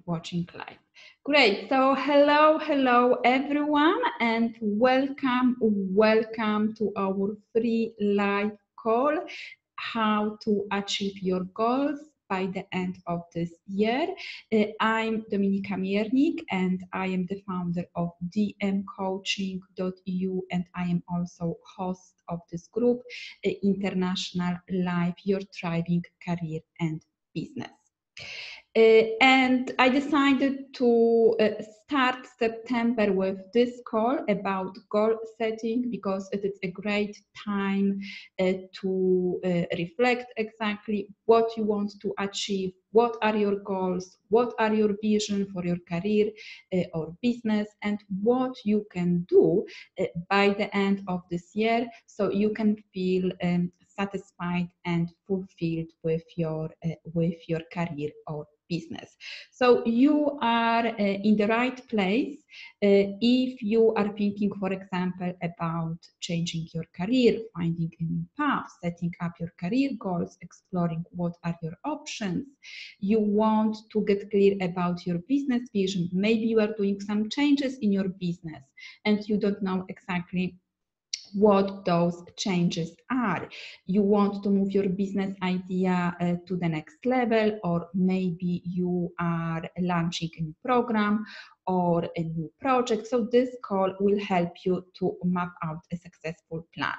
watching live. Great. So hello everyone, and welcome to our free live call, how to achieve your goals by the end of this year. I'm Dominika Miernik, and I am the founder of dmcoaching.eu, and I am also host of this group, International Life, Your Thriving Career and Business. And I decided to start September with this call about goal setting, because it is a great time to reflect exactly what you want to achieve, what are your goals, what are your vision for your career or business, and what you can do by the end of this year, so you can feel satisfied and fulfilled with your career or business. So you are in the right place if you are thinking, for example, about changing your career, finding a new path, setting up your career goals, exploring what are your options. You want to get clear about your business vision. Maybe you are doing some changes in your business and you don't know exactly what those changes are. You want to move your business idea to the next level, or maybe you are launching a new program or a new project. So this call will help you to map out a successful plan.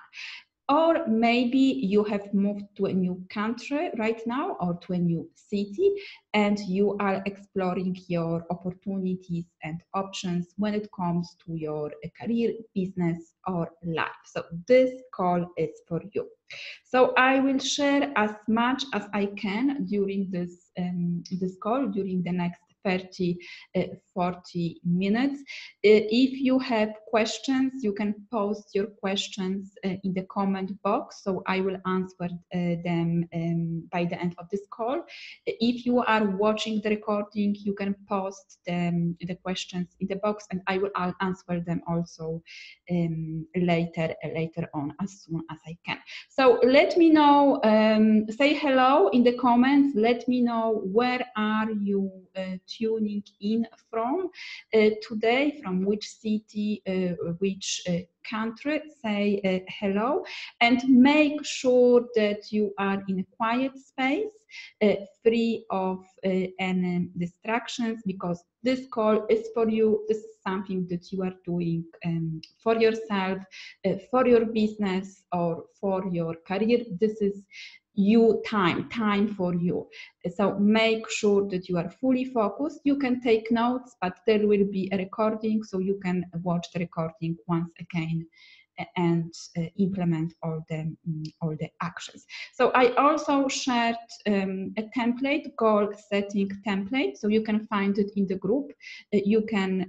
Or maybe you have moved to a new country right now, or to a new city, and you are exploring your opportunities and options when it comes to your career, business, or life. So this call is for you. So I will share as much as I can during this call, during the next 30, 40 minutes. If you have questions, you can post your questions in the comment box, so I will answer them by the end of this call. If you are watching the recording, you can post the questions in the box, and I will answer them also later on, as soon as I can. So let me know, say hello in the comments. Let me know where are you tuning in from today, from which city, which country. Say hello, and make sure that you are in a quiet space, free of any distractions, because this call is for you. This is something that you are doing for yourself, for your business, or for your career. This is time for you. So make sure that you are fully focused. You can take notes, but there will be a recording, so you can watch the recording once again and implement all the actions. So I also shared a template, goal setting template, so you can find it in the group. You can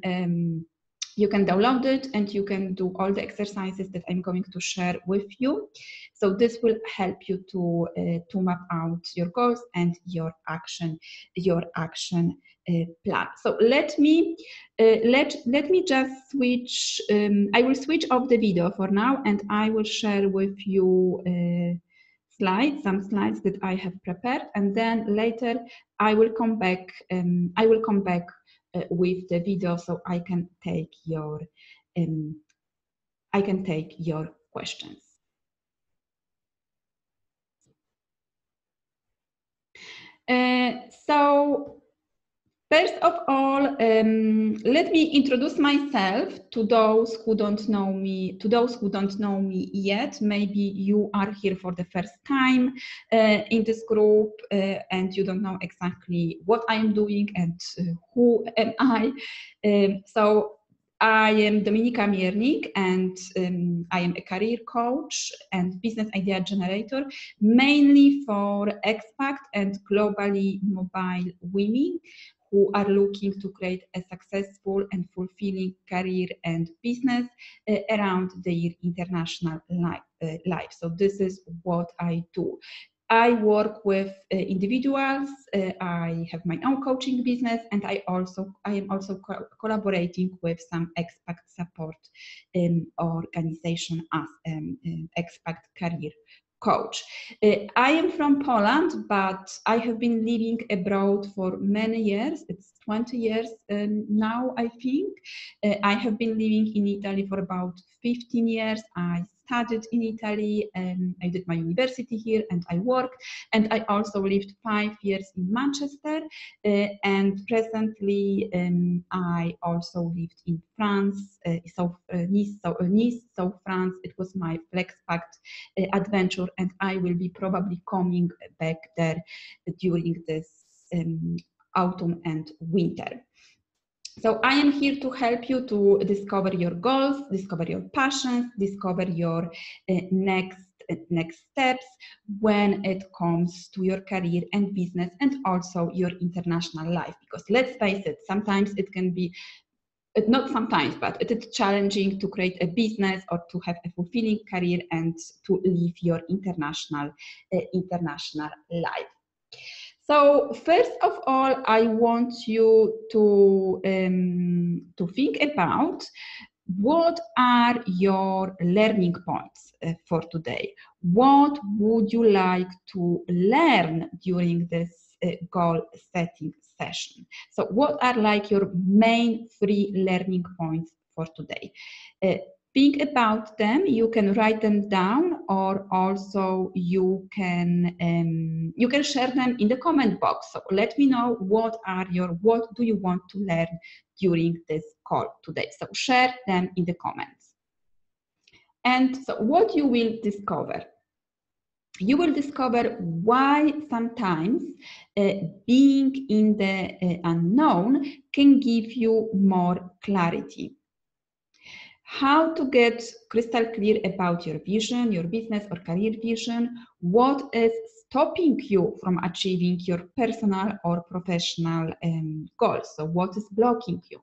download it, and you can do all the exercises that I'm going to share with you. So this will help you to map out your goals and your action plan. So let me just switch. I will switch off the video for now, and I will share with you some slides that I have prepared, and then later I will come back. With the video, so I can take your questions. So first of all, let me introduce myself to those who don't know me. To those who don't know me yet, maybe you are here for the first time in this group, and you don't know exactly what I am doing and who am I. So I am Dominika Miernik, and I am a career coach and business idea generator, mainly for expat and globally mobile women who are looking to create a successful and fulfilling career and business around their international life. So this is what I do. I work with individuals. I have my own coaching business, and I am also collaborating with some expat support organization as expat career coach. I am from Poland, but I have been living abroad for many years. It's 20 years now, I think. I have been living in Italy for about 15 years. I studied in Italy, I did my university here, and I worked. And I also lived 5 years in Manchester. And presently, I also lived in France, Nice, so France. It was my FlexPact adventure, and I will be probably coming back there during this autumn and winter. So I am here to help you to discover your goals, discover your passions, discover your next steps when it comes to your career and business, and also your international life. Because let's face it, sometimes it can be, not sometimes, but it is challenging to create a business or to have a fulfilling career and to live your international life. So first of all, I want you to think about what are your learning points for today. What would you like to learn during this goal setting session? So what are like your main 3 learning points for today? Think about them. You can write them down, or also you can share them in the comment box. So let me know what do you want to learn during this call today. So share them in the comments. And so what you will discover? You will discover why sometimes being in the unknown can give you more clarity. How to get crystal clear about your vision, your business or career vision, what is stopping you from achieving your personal or professional goals. So what is blocking you?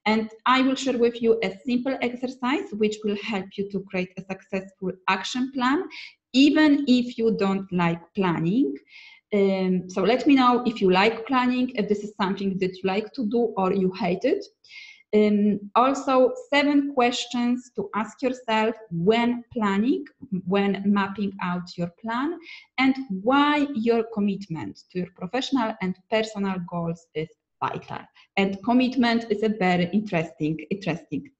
And I will share with you a simple exercise which will help you to create a successful action plan, even if you don't like planning. So let me know if you like planning, if this is something that you like to do or you hate it. Also 7 questions to ask yourself when planning, when mapping out your plan, and why your commitment to your professional and personal goals is vital. And commitment is a very interesting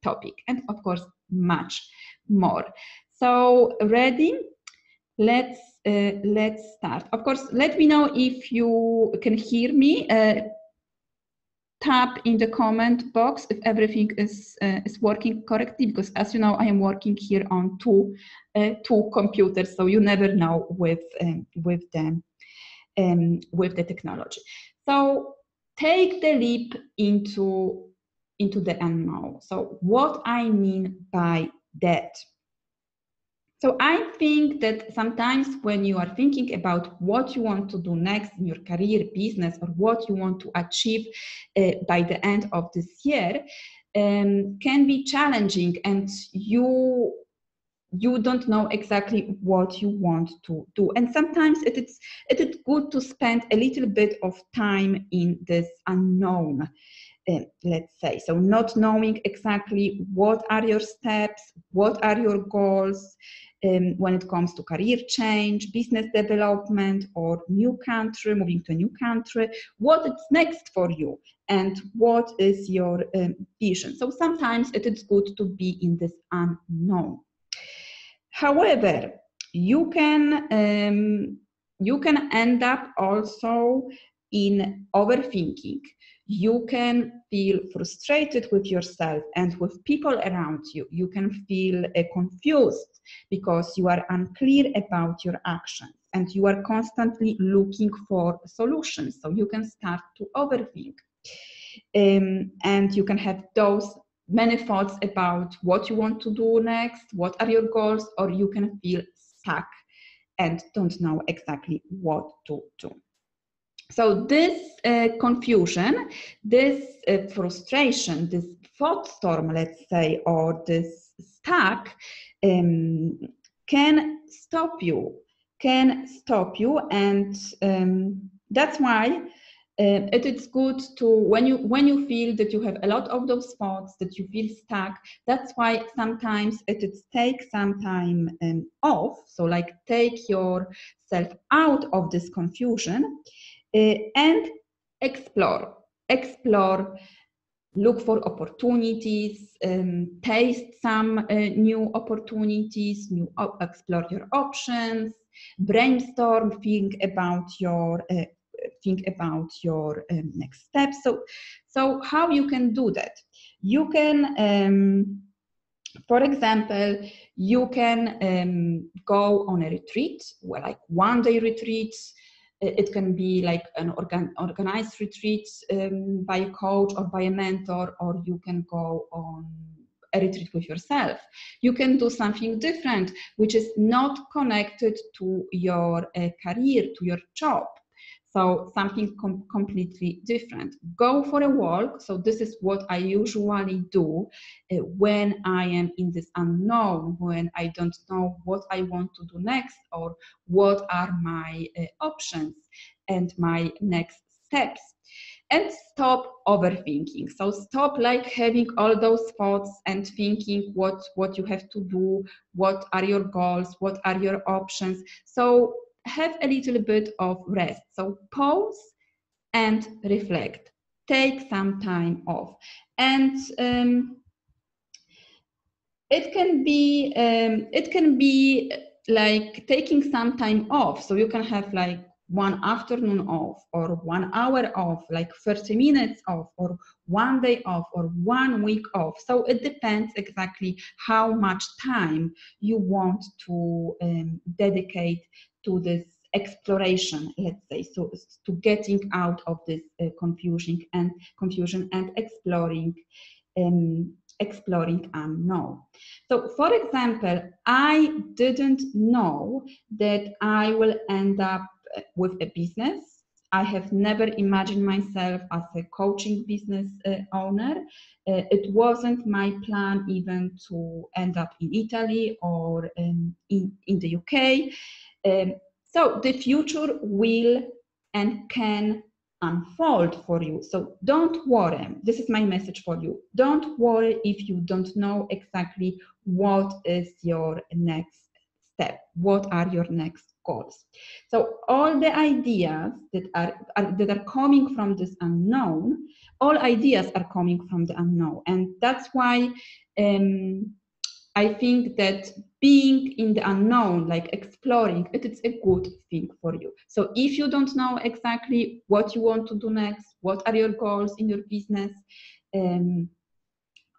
topic, and of course much more. So ready? Let's start. Of course, let me know if you can hear me. Tap in the comment box if everything is working correctly, because as you know, I am working here on two computers, so you never know with the technology. So take the leap into the unknown. So what I mean by that? So I think that sometimes when you are thinking about what you want to do next in your career, business, or what you want to achieve by the end of this year, can be challenging, and you don't know exactly what you want to do. And sometimes it is good to spend a little bit of time in this unknown. Let's say, so not knowing exactly what are your steps, what are your goals when it comes to career change, business development, or moving to a new country, what is next for you, and what is your vision. So sometimes it is good to be in this unknown. However, you can end up also in overthinking. You can feel frustrated with yourself and with people around you. You can feel confused because you are unclear about your actions, and you are constantly looking for solutions. So you can start to overthink. And you can have those many thoughts about what you want to do next, what are your goals, or you can feel stuck and don't know exactly what to do. So this confusion, this frustration, this thought storm, let's say, or this stuck can stop you, and that's why It is good to when you feel that you have a lot of those thoughts, that you feel stuck. That's why sometimes it is take some time off. So like take yourself out of this confusion and explore. Look for opportunities, taste some new opportunities, explore your options, brainstorm, think about your next steps. So how you can do that? You can, for example, you can go on a retreat, like one-day retreat. It can be like an organized retreat by a coach or by a mentor, or you can go on a retreat with yourself. You can do something different, which is not connected to your career, to your job. So something completely different. Go for a walk. So this is what I usually do when I am in this unknown, when I don't know what I want to do next or what are my options and my next steps. And stop overthinking. So stop like having all those thoughts and thinking what you have to do, what are your goals, what are your options. So have a little bit of rest. So pause and reflect. Take some time off. And it can be like taking some time off. So you can have like one afternoon off or 1 hour off, like 30 minutes off, or 1 day off, or 1 week off. So it depends exactly how much time you want to dedicate to this exploration, let's say, so to getting out of this confusion and exploring unknown. So, for example, I didn't know that I will end up with a business. I have never imagined myself as a coaching business owner. It wasn't my plan even to end up in Italy or in the UK. So the future will and can unfold for you. So don't worry. This is my message for you. Don't worry if you don't know exactly what is your next step. What are your next goals? So all the ideas that are coming from this unknown, all ideas are coming from the unknown, and that's why I think that being in the unknown, like exploring, it is a good thing for you. So if you don't know exactly what you want to do next, what are your goals in your business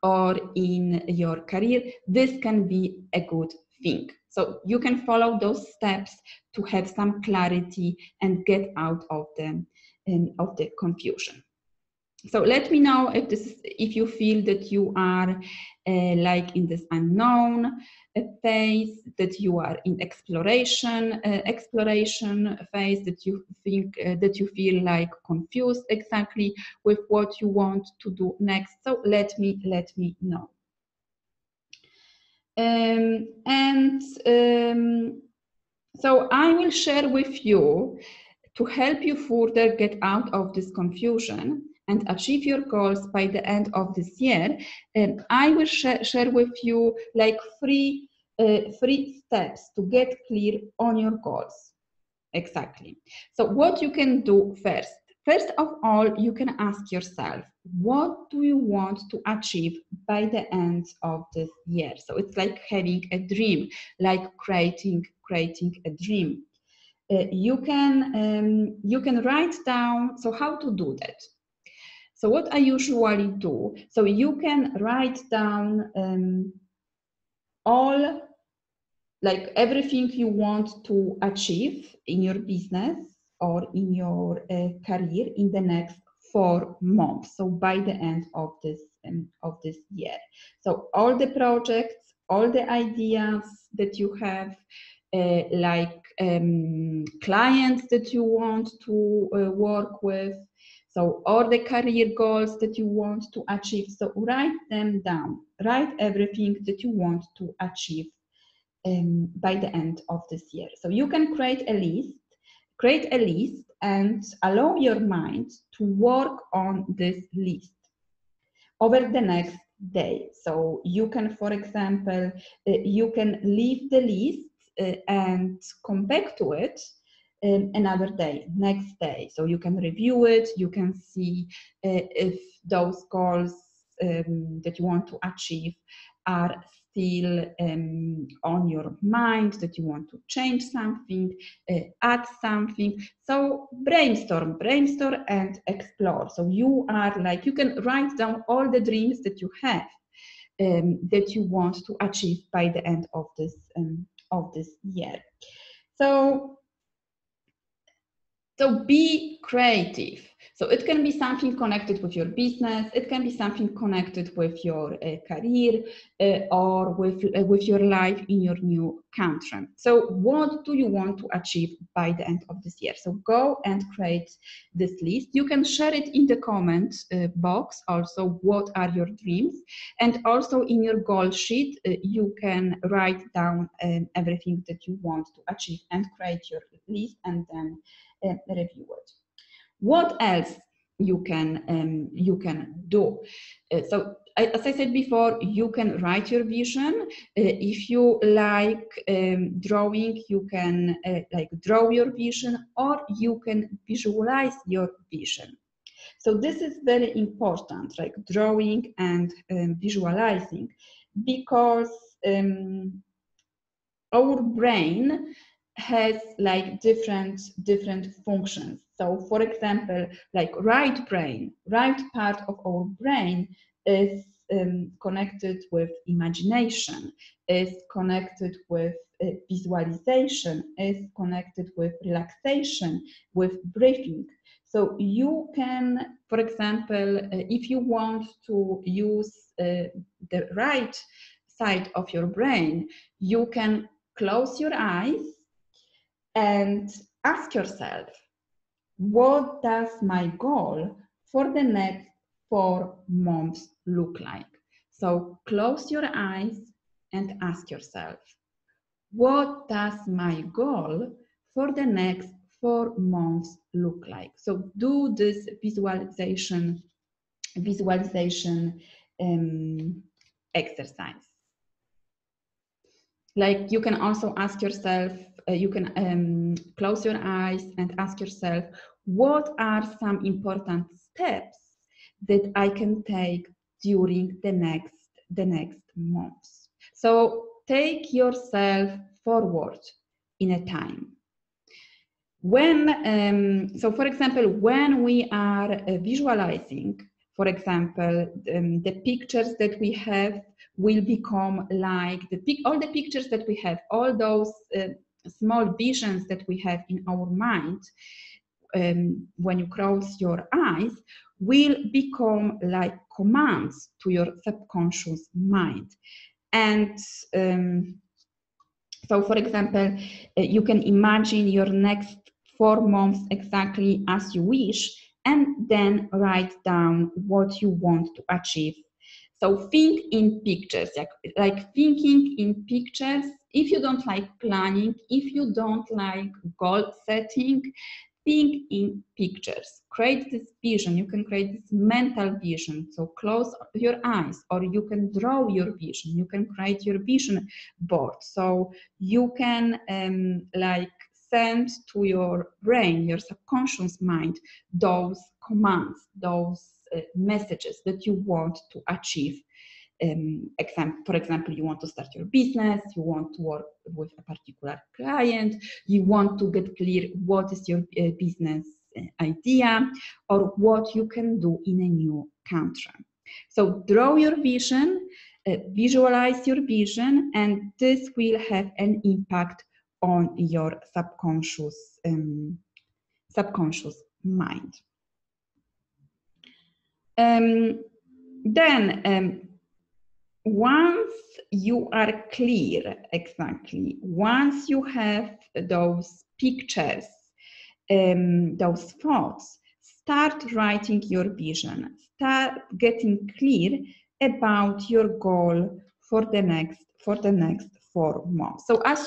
or in your career, this can be a good thing. So you can follow those steps to have some clarity and get out of the confusion. So let me know if you feel that you are like in this unknown phase, that you are in exploration phase, that you think that you feel like confused exactly with what you want to do next. So let me know. So I will share with you, to help you further get out of this confusion and achieve your goals by the end of this year, I will share with you like three steps to get clear on your goals. Exactly. So what you can do first. First of all, you can ask yourself, what do you want to achieve by the end of this year? So it's like having a dream, like creating a dream. You can write down. So how to do that? So what I usually do, so you can write down all, like everything you want to achieve in your business or in your career in the next 4 months. So by the end of this year. So all the projects, all the ideas that you have, like clients that you want to work with, so all the career goals that you want to achieve. So write them down. Write everything that you want to achieve by the end of this year. So you can create a list and allow your mind to work on this list over the next day. So you can, for example, you can leave the list and come back to it another day, next day. So you can review it, you can see if those goals that you want to achieve are still on your mind, that you want to change something, add something. So brainstorm and explore. So you are like, you can write down all the dreams that you have that you want to achieve by the end of this year. So be creative. So it can be something connected with your business. It can be something connected with your career or with your life in your new country. So what do you want to achieve by the end of this year? So go and create this list. You can share it in the comment box also, what are your dreams? And also in your goal sheet, you can write down everything that you want to achieve and create your list and then review it. What else you can do? So as I said before, you can write your vision. If you like drawing, you can like draw your vision, or you can visualize your vision. So this is very important, like drawing and visualizing, because our brain has like different functions. So for example, like right part of our brain is connected with imagination, is connected with visualization, is connected with relaxation, with breathing. So you can, for example, if you want to use the right side of your brain, you can close your eyes and ask yourself, what does my goal for the next 4 months look like? So close your eyes and ask yourself, what does my goal for the next 4 months look like? So do this visualization exercise. Like you can also ask yourself, you can close your eyes and ask yourself, what are some important steps that I can take during the next months? So take yourself forward in a time. When, so for example, when we are visualizing, for example, the pictures that we have will become like all the pictures that we have, all those small visions that we have in our mind, when you close your eyes, will become like commands to your subconscious mind. And so, for example, you can imagine your next 4 months exactly as you wish, and then write down what you want to achieve. So think in pictures, like thinking in pictures. If you don't like planning, if you don't like goal setting, think in pictures. Create this vision. You can create this mental vision. So close your eyes, or you can draw your vision. You can create your vision board. So you can like send to your brain, your subconscious mind, those commands, those messages that you want to achieve. For example, you want to start your business, you want to work with a particular client, you want to get clear what is your business idea, or what you can do in a new country. So draw your vision, visualize your vision, and this will have an impact on your subconscious mind. Then once you are clear, exactly, once you have those pictures, those thoughts, start writing your vision, start getting clear about your goal for the next 4 months. So as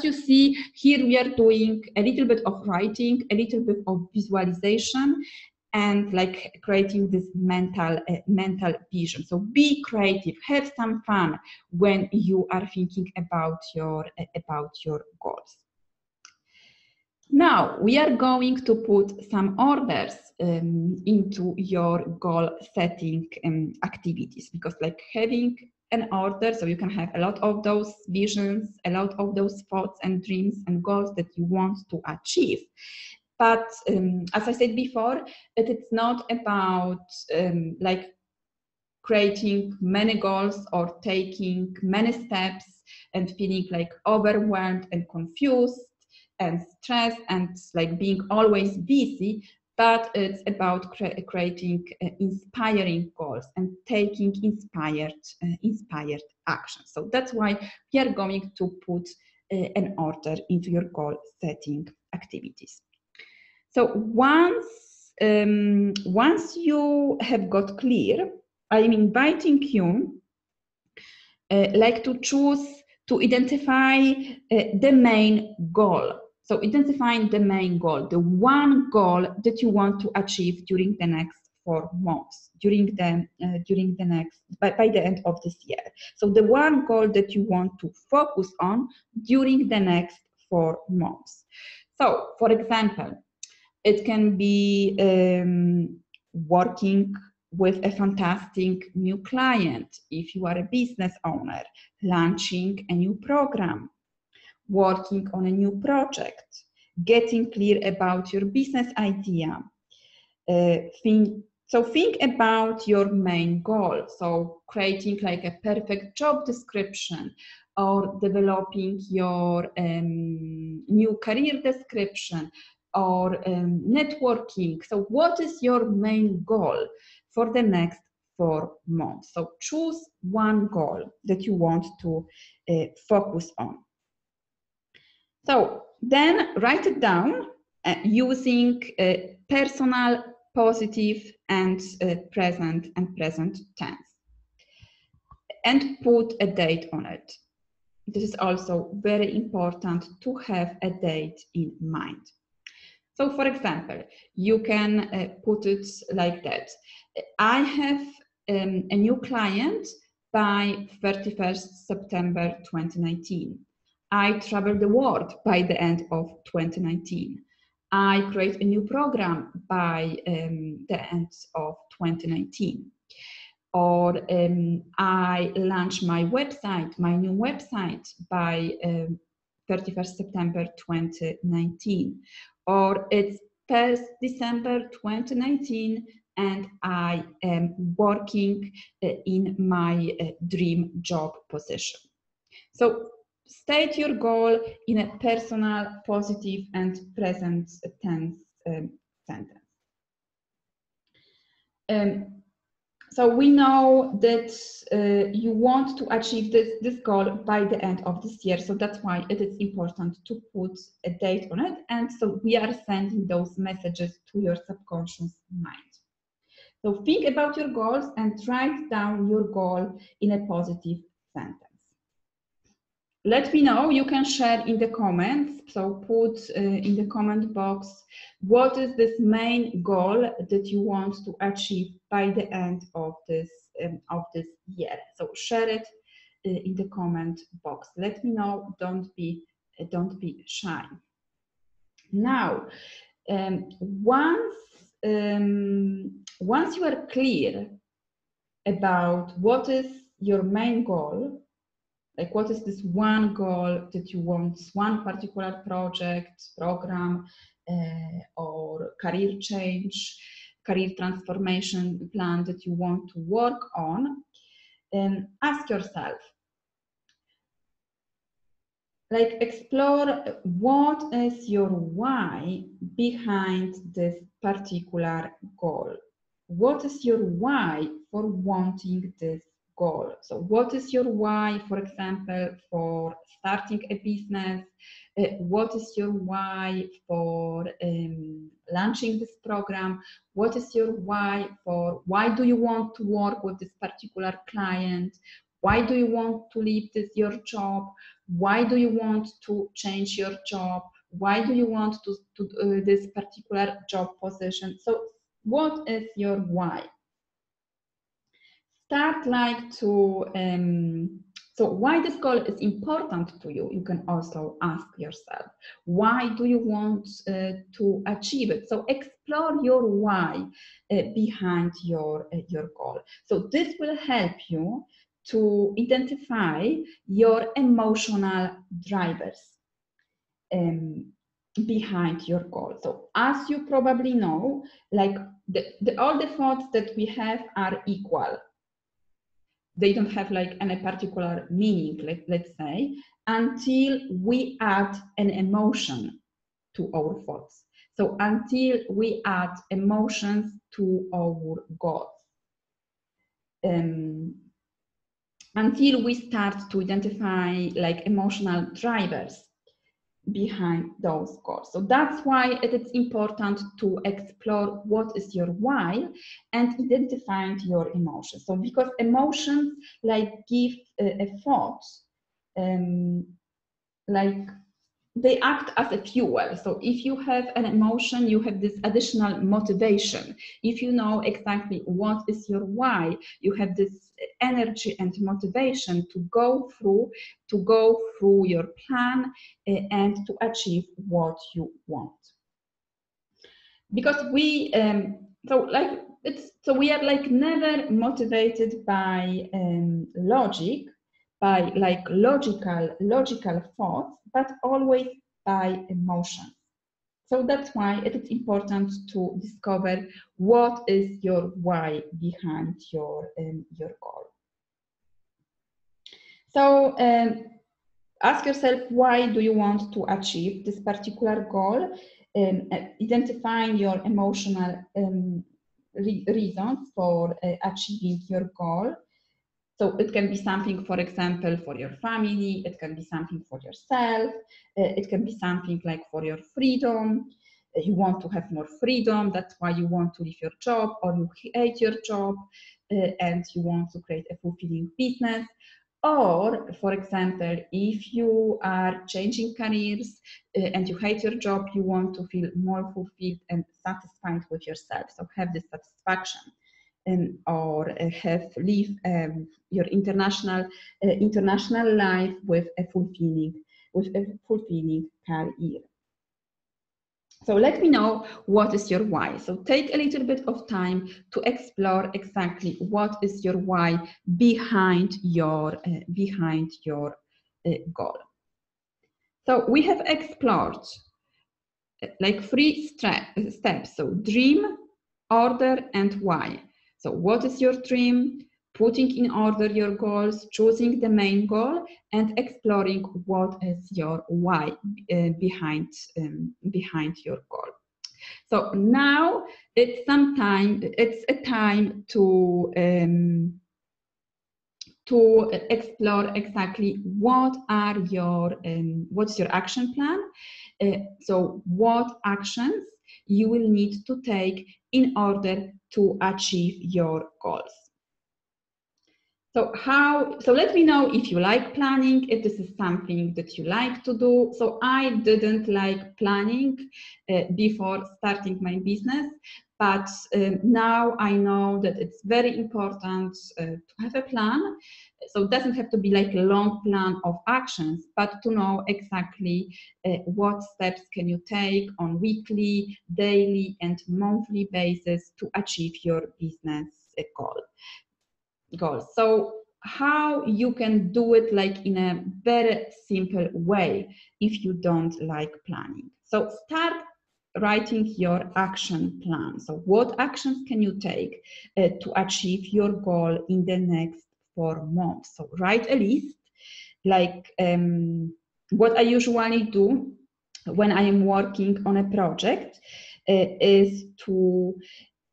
you see here, we are doing a little bit of writing, a little bit of visualization, and like creating this mental vision. So be creative, have some fun when you are thinking about your goals. Now we are going to put some orders into your goal setting activities, because like having an order, so you can have a lot of those visions, a lot of those thoughts and dreams and goals that you want to achieve. But as I said before, it's not about like creating many goals or taking many steps and feeling like overwhelmed and confused and stressed and like being always busy, but it's about creating inspiring goals and taking inspired action. So that's why we are going to put an order into your goal setting activities. So once you have got clear, I'm inviting you like to choose to identify the main goal. So identifying the main goal, the one goal that you want to achieve during the next 4 months, during the next by the end of this year. So the one goal that you want to focus on during the next 4 months. So for example, it can be working with a fantastic new client if you are a business owner, launching a new program, working on a new project, getting clear about your business idea. Think about your main goal. So creating like a perfect job description or developing your new career description or networking. So what is your main goal for the next 4 months? So choose one goal that you want to focus on. So then write it down using personal, positive, and present tense, and put a date on it. This is also very important to have a date in mind. So for example, you can put it like that. I have a new client by 31st September 2019. I travel the world by the end of 2019. I create a new program by the end of 2019. Or I launch my website, my new website by 31st September 2019. Or it's 1st December 2019 and I am working in my dream job position. So state your goal in a personal, positive, and present tense sentence. So we know that you want to achieve this goal by the end of this year. So that's why it is important to put a date on it. And so we are sending those messages to your subconscious mind. So think about your goals and write down your goal in a positive sentence. Let me know, you can share in the comments, so put in the comment box what is this main goal that you want to achieve by the end of this year. So share it in the comment box. Let me know, don't be shy. Now, once you are clear about what is your main goal, like what is this one goal that you want, one particular project, program, or career change, career transformation plan that you want to work on, ask yourself, like explore what is your why behind this particular goal. What is your why for wanting this goal? So what is your why, for example, for starting a business? What is your why for launching this program? What is your why for why do you want to work with this particular client? Why do you want to leave your job? Why do you want to change your job? Why do you want to this particular job position? So what is your why? Start like to, so why this goal is important to you, you can also ask yourself. Why do you want to achieve it? So explore your why behind your goal. So this will help you to identify your emotional drivers behind your goal. So as you probably know, like all the thoughts that we have are equal. They don't have like any particular meaning, let's say, until we add an emotion to our thoughts. So until we add emotions to our goals. Until we start to identify like emotional drivers behind those goals. So that's why it is important to explore what is your why and identifying your emotions. So because emotions like give a thought, like they act as a fuel. So if you have an emotion, you have this additional motivation. If you know exactly what is your why, you have this energy and motivation to go through your plan and to achieve what you want. Because we we are like never motivated by logic, by like logical thoughts, but always by emotion. So that's why it is important to discover what is your why behind your goal. So ask yourself, why do you want to achieve this particular goal? Identifying your emotional reasons for achieving your goal. So it can be something, for example, for your family, it can be something for yourself, it can be something like for your freedom. You want to have more freedom, that's why you want to leave your job, or you hate your job and you want to create a fulfilling business. Or, for example, if you are changing careers and you hate your job, you want to feel more fulfilled and satisfied with yourself. So have this satisfaction. Or live your international life with a fulfilling career. So let me know what is your why. So take a little bit of time to explore exactly what is your why behind your goal. So we have explored like 3 steps. So dream, order, and why. So what is your dream? Putting in order your goals, choosing the main goal, and exploring what is your why behind your goal. So now it's a time to explore exactly what's your action plan. So what actions you will need to take in order to achieve your goals. So let me know if you like planning, if this is something that you like to do. So I didn't like planning before starting my business, but now I know that it's very important to have a plan. So it doesn't have to be like a long plan of actions, but to know exactly what steps can you take on weekly, daily, and monthly basis to achieve your business goals. So how you can do it like in a very simple way if you don't like planning. So start writing your action plan. So what actions can you take to achieve your goal in the next 4 months? So write a list, like what I usually do when I am working on a project is to,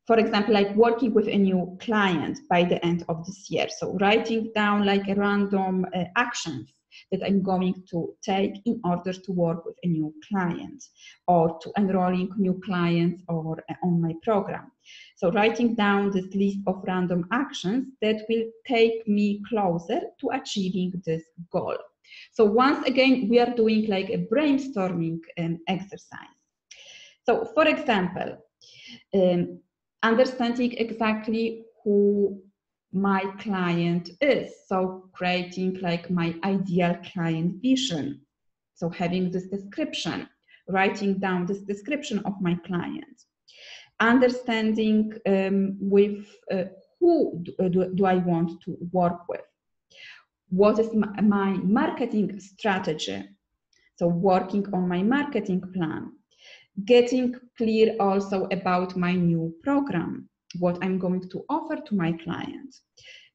for example, like working with a new client by the end of this year. So writing down like a random actions that I'm going to take in order to work with a new client or to enrolling new clients or on my program. So writing down this list of random actions that will take me closer to achieving this goal. So once again, we are doing like a brainstorming exercise. So for example, understanding exactly who my client is. So creating like my ideal client vision. So having this description, writing down this description of my client. Understanding with who do I want to work with. What is my marketing strategy? So working on my marketing plan. Getting clear also about my new program, what I'm going to offer to my clients,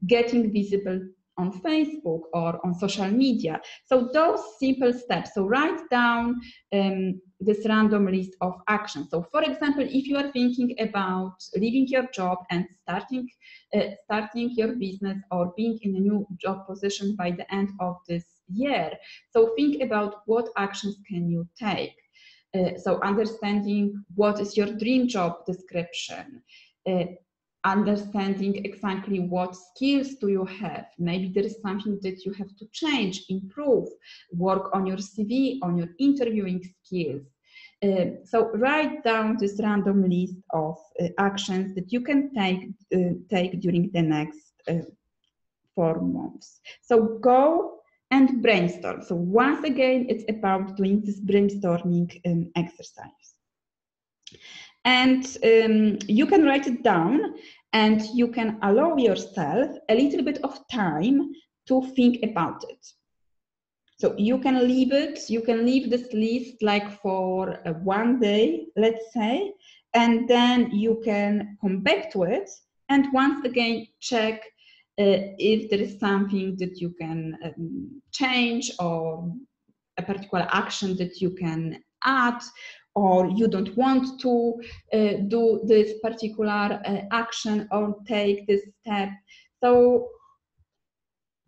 getting visible on Facebook or on social media. So those simple steps. So write down this random list of actions. So for example, if you are thinking about leaving your job and starting your business or being in a new job position by the end of this year, so think about what actions can you take. So understanding what is your dream job description, understanding exactly what skills do you have. Maybe there is something that you have to change, improve, work on your CV, on your interviewing skills. So write down this random list of actions that you can take during the next 4 months. So go and brainstorm. So once again, it's about doing this brainstorming exercise. And you can write it down and you can allow yourself a little bit of time to think about it. So you can leave this list like for 1 day, let's say, and then you can come back to it and once again check if there is something that you can change or a particular action that you can add, or you don't want to do this particular action or take this step. So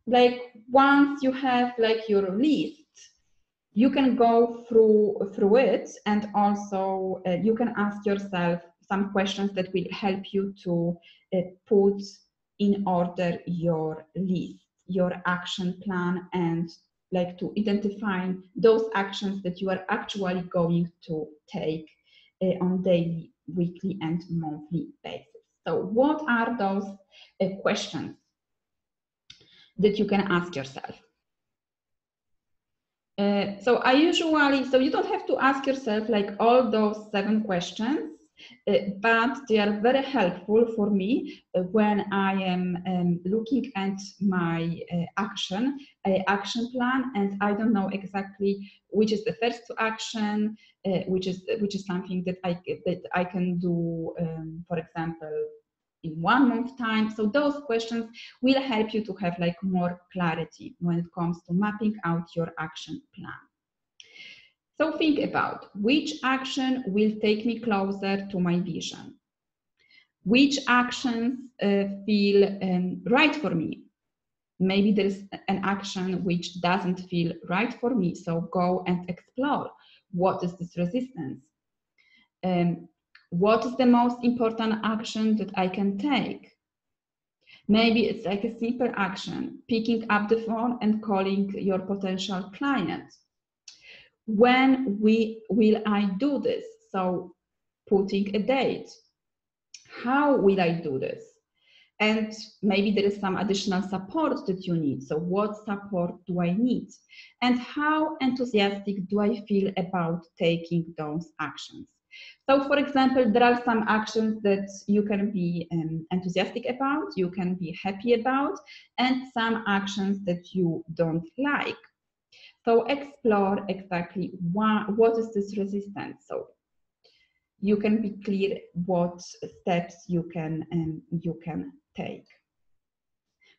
like once you have like your list, you can go through it, and also you can ask yourself some questions that will help you to put in order your list, your action plan, and like to identify those actions that you are actually going to take on daily, weekly, and monthly basis. So what are those questions that you can ask yourself? So I usually, so you don't have to ask yourself like all those 7 questions, but they are very helpful for me when I am looking at my action plan, and I don't know exactly which is the first action, which is something that I can do, for example, in 1 month time. So those questions will help you to have like more clarity when it comes to mapping out your action plan. So think about which action will take me closer to my vision. Which actions feel right for me? Maybe there is an action which doesn't feel right for me. So go and explore. What is this resistance? What is the most important action that I can take? Maybe it's like a simple action, picking up the phone and calling your potential client. When will I do this? So putting a date. How will I do this? And maybe there is some additional support that you need. So what support do I need? And how enthusiastic do I feel about taking those actions? So for example, there are some actions that you can be enthusiastic about, you can be happy about, and some actions that you don't like. So explore exactly what is this resistance. So you can be clear what steps you can take.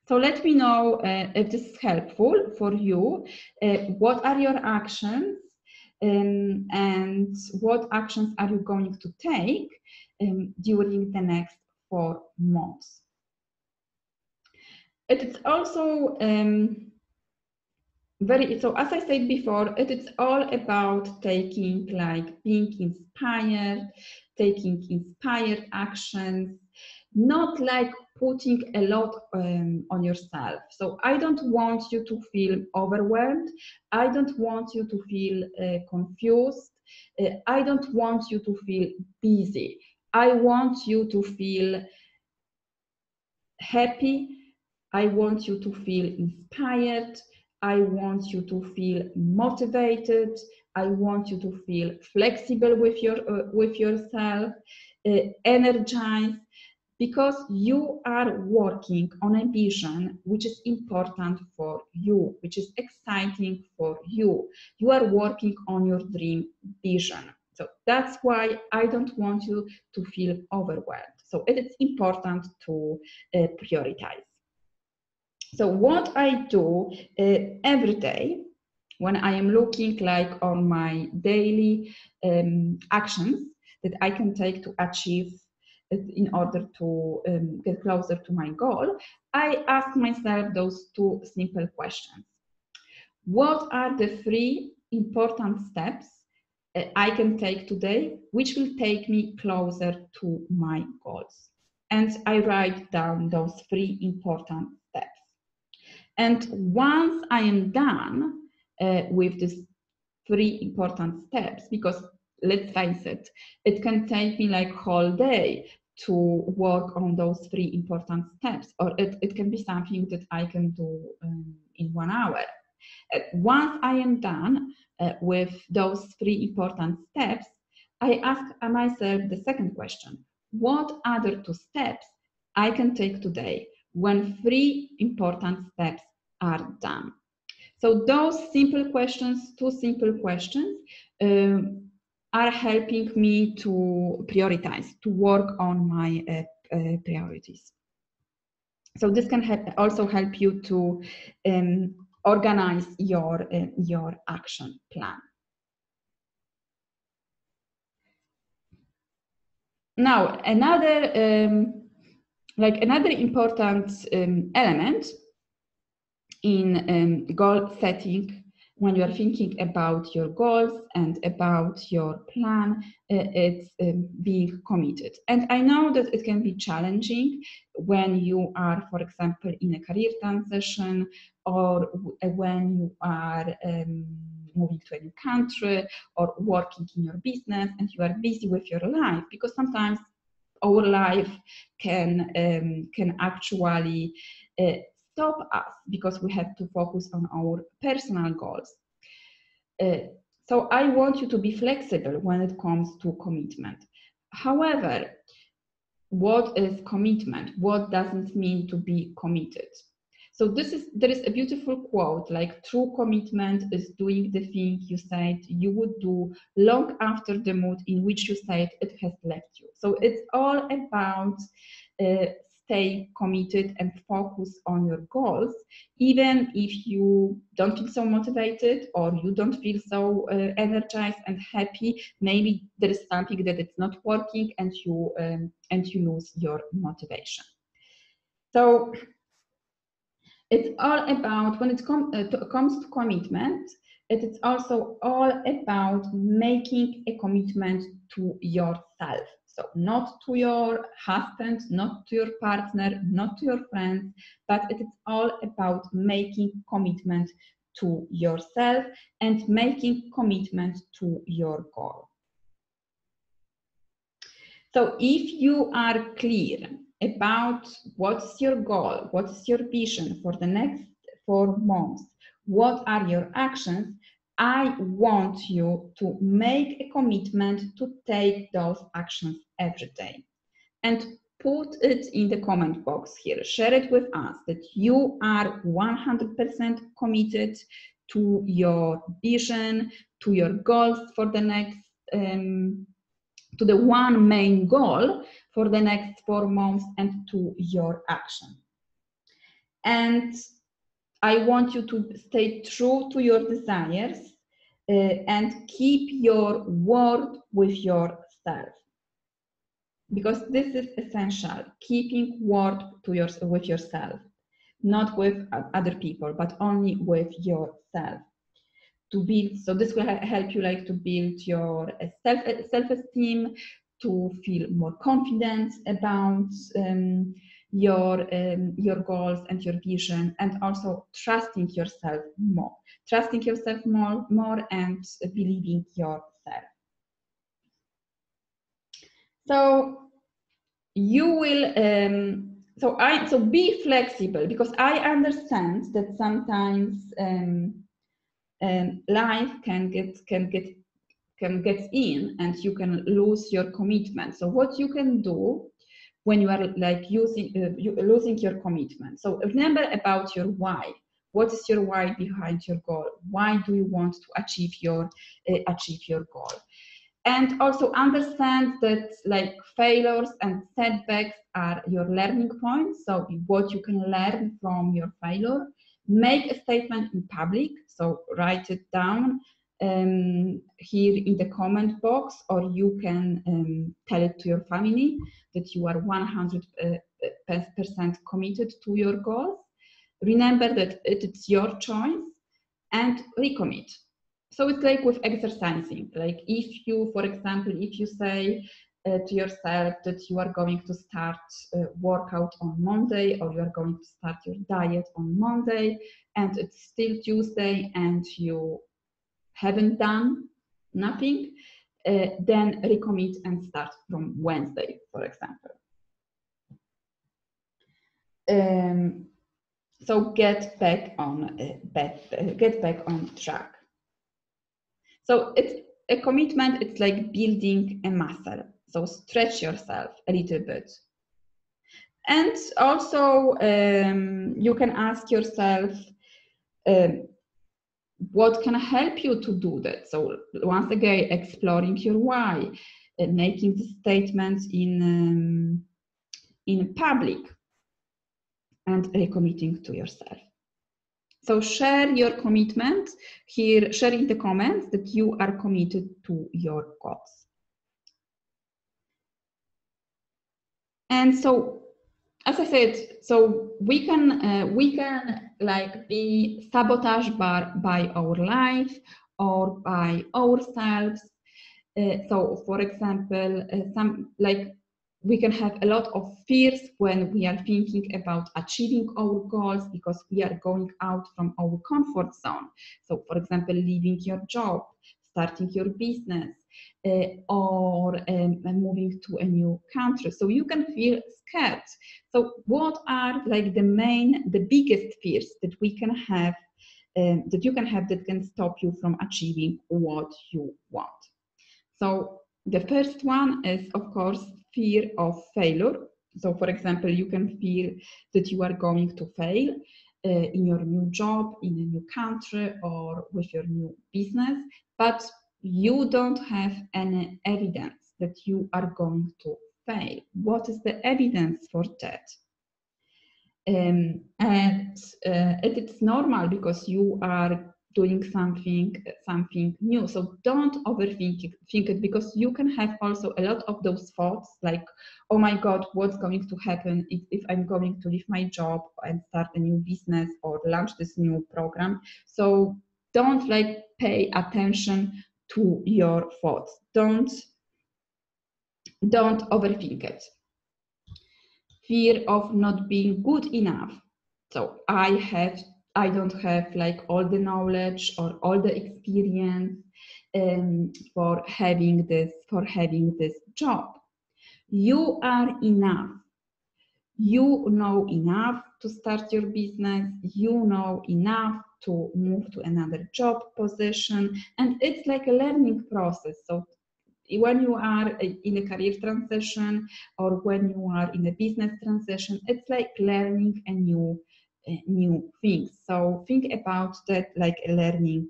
So let me know if this is helpful for you. What are your actions? And what actions are you going to take during the next 4 months? It is also So as I said before, it is all about taking, like, being inspired, taking inspired actions, not like putting a lot on yourself. So I don't want you to feel overwhelmed. I don't want you to feel confused. I don't want you to feel busy. I want you to feel happy. I want you to feel inspired. I want you to feel motivated. I want you to feel flexible with yourself, energized, because you are working on a vision which is important for you, which is exciting for you. You are working on your dream vision. So that's why I don't want you to feel overwhelmed. So it is important to prioritize. So what I do every day when I am looking, like, on my daily actions that I can take to achieve in order to get closer to my goal, I ask myself those two simple questions. What are the 3 important steps I can take today which will take me closer to my goals? And I write down those 3 important steps. And once I am done with these 3 important steps, because let's face it, it can take me like whole day to work on those 3 important steps, or it can be something that I can do in 1 hour. Once I am done with those 3 important steps, I ask myself the second question: what other 2 steps I can take today when 3 important steps are done? So those simple questions, 2 simple questions, are helping me to prioritize, to work on my priorities. So this can also help you to organize your action plan. Now, another important element in goal setting, when you are thinking about your goals and about your plan, it's being committed. And I know that it can be challenging when you are, for example, in a career transition, or when you are moving to a new country, or working in your business and you are busy with your life, because sometimes our life can actually stop us because we have to focus on our personal goals. So I want you to be flexible when it comes to commitment. However, what is commitment? What does it mean to be committed? So there is a beautiful quote, like, true commitment is doing the thing you said you would do long after the mood in which you said it has left you. So it's all about stay committed and focus on your goals, even if you don't feel so motivated or you don't feel so energized and happy. Maybe there is something that it's not working and you lose your motivation. So it's all about, when it comes to commitment, it is also all about making a commitment to yourself. So not to your husband, not to your partner, not to your friends, but it is all about making commitment to yourself and making commitment to your goal. So if you are clear about what's your goal, what's your vision for the next 4 months, what are your actions, I want you to make a commitment to take those actions every day. And put it in the comment box here. Share it with us that you are 100% committed to your vision, to your goals for the next to the one main goal for the next 4 months, and to your action. And I want you to stay true to your desires and keep your word with yourself, because this is essential, keeping word with yourself. not with other people, but only with yourself. To build, so this will help you like to build your self-esteem, to feel more confident about your goals and your vision, and also trusting yourself more, and believing yourself. So you will so be flexible, because I understand that sometimes life can get in and you can lose your commitment. So what you can do when you are like losing your commitment, so remember about your why. What is your why behind your goal? Why do you want to achieve your goal? And also understand that like failures and setbacks are your learning points. So what you can learn from your failure. Make a statement in public, so write it down here in the comment box, or you can tell it to your family that you are 100% committed to your goals. Remember that it's your choice, and recommit. So it's like with exercising. Like if you, for example, if you say to yourself that you are going to start workout on Monday, or you are going to start your diet on Monday, and it's still Tuesday and you haven't done nothing, then recommit and start from Wednesday, for example. So get back on track. So it's a commitment. It's like building a muscle. So stretch yourself a little bit. And also you can ask yourself, what can help you to do that? So once again, exploring your why, making the statements in public, and recommitting to yourself. So share your commitment here, share in the comments that you are committed to your goals. And so, as I said, so we can like be sabotaged by our life or by ourselves. So, for example, some like we can have a lot of fears when we are thinking about achieving our goals, because we are going out from our comfort zone. So, for example, leaving your job, starting your business, or moving to a new country. So you can feel scared. So what are like the biggest fears that we can have, that you can have, that can stop you from achieving what you want? So the first one is, of course, fear of failure. So, for example, you can feel that you are going to fail in your new job, in a new country, or with your new business, but you don't have any evidence that you are going to fail. What is the evidence for that? And it's normal, because you are doing something new. So don't overthink it, because you can have also a lot of those thoughts like, oh my God, what's going to happen if I'm going to leave my job and start a new business or launch this new program? So don't like pay attention to your thoughts. Don't overthink it. Fear of not being good enough. So I don't have like all the knowledge or all the experience for having this job. You are enough. You know enough to start your business. You know enough to move to another job position, and it's like a learning process. So when you are in a career transition, or when you are in a business transition, it's like learning a new things. So think about that like a learning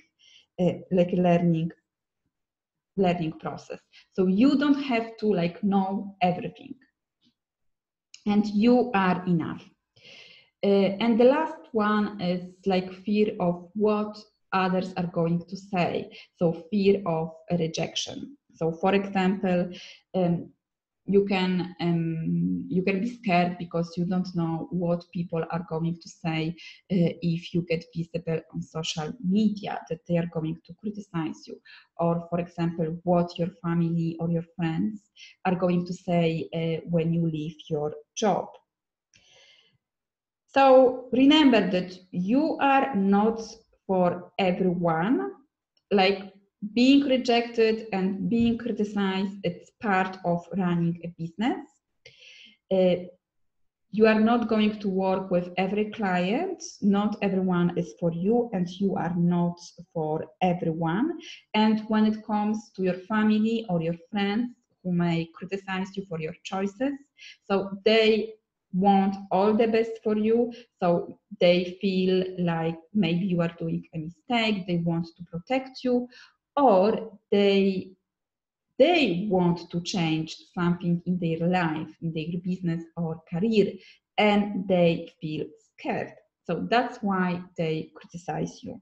process. So you don't have to like know everything, and you are enough. And the last one is like fear of what others are going to say. So fear of rejection. So for example, you can be scared because you don't know what people are going to say if you get visible on social media, that they are going to criticize you, or for example what your family or your friends are going to say when you leave your job. So remember that you are not for everyone. Like, being rejected and being criticized, it's part of running a business. You are not going to work with every client. Not everyone is for you, and you are not for everyone. And when it comes to your family or your friends who may criticize you for your choices, so they want all the best for you, so they feel like maybe you are doing a mistake, they want to protect you, or they want to change something in their life, in their business or career, and they feel scared. So that's why they criticize you.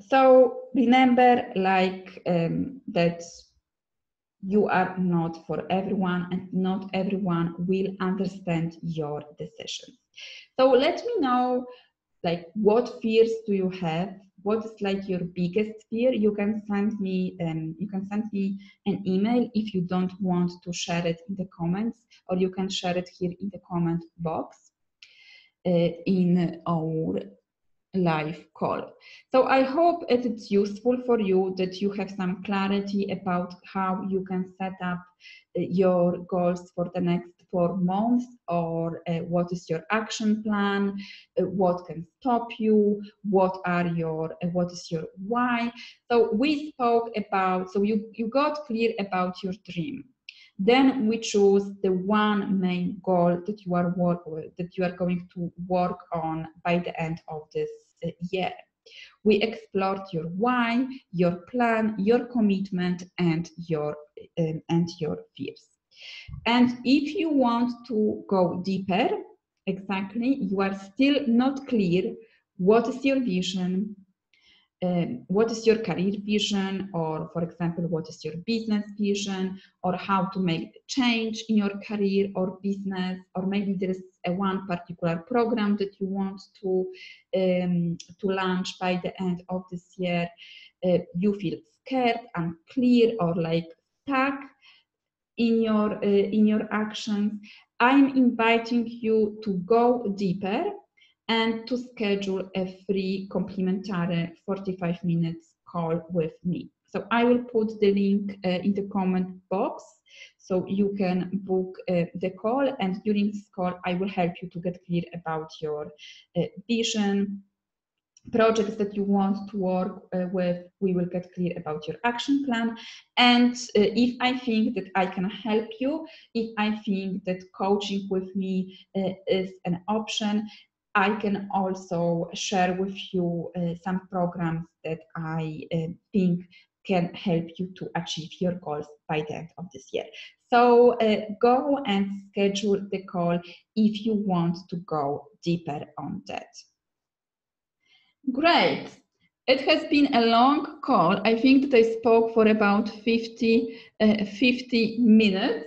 So remember, that you are not for everyone, and not everyone will understand your decisions. So let me know, like, what fears do you have? What is like your biggest fear? You can send me an email if you don't want to share it in the comments, or you can share it here in the comment box in our live call. So I hope it is useful for you, that you have some clarity about how you can set up your goals for the next 4 months, or what is your action plan, what can stop you, what is your why. So we spoke about, so you got clear about your dream. Then we choose the one main goal that you are going to work on by the end of this year. We explored your why, your plan, your commitment, and your fears. And if you want to go deeper, exactly, you are still not clear what is your vision, what is your career vision, or for example, what is your business vision, or how to make the change in your career or business, or maybe there is one particular program that you want to launch by the end of this year. You feel scared, unclear, or like stuck in your actions. I'm inviting you to go deeper and to schedule a free complimentary 45 minutes call with me. So I will put the link in the comment box, so you can book the call, and during this call I will help you to get clear about your vision, projects that you want to work with. We will get clear about your action plan, and if I think that I can help you, if I think that coaching with me is an option, I can also share with you some programs that I think can help you to achieve your goals by the end of this year. So go and schedule the call if you want to go deeper on that. Great. It has been a long call. I think that I spoke for about 50 minutes.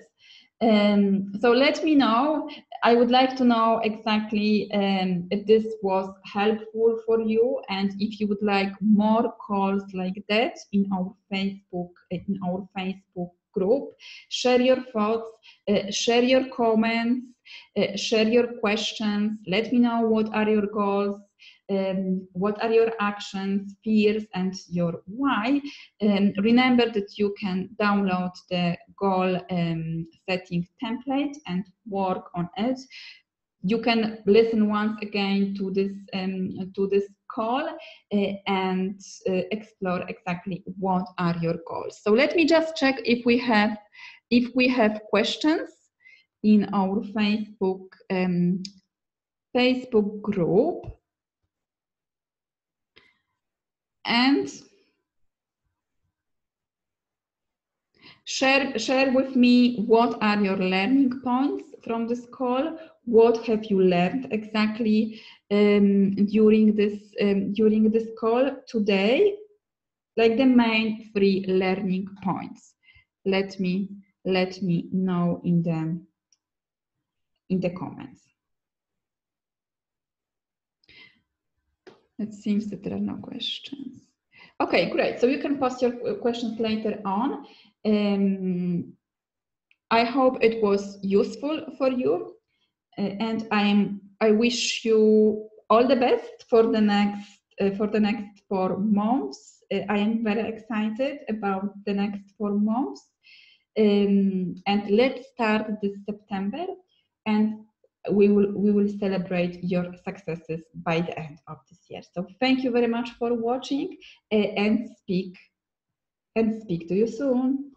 So let me know. I would like to know exactly if this was helpful for you, and if you would like more calls like that in our Facebook group. Share your thoughts, share your comments, share your questions. Let me know what are your goals. What are your actions, fears, and your why. Remember that you can download the goal setting template and work on it. You can listen once again to this call and explore exactly what are your goals. So let me just check if we have questions in our Facebook group. And share with me what are your learning points from this call. What have you learned exactly during this call today? Like the main 3 learning points. let me know in the comments. It seems that there are no questions. Okay, great. So you can post your questions later on. I hope it was useful for you, and I wish you all the best for the next 4 months. I am very excited about the next 4 months, and let's start this September, and we will celebrate your successes by the end of this year. So thank you very much for watching, and speak to you soon.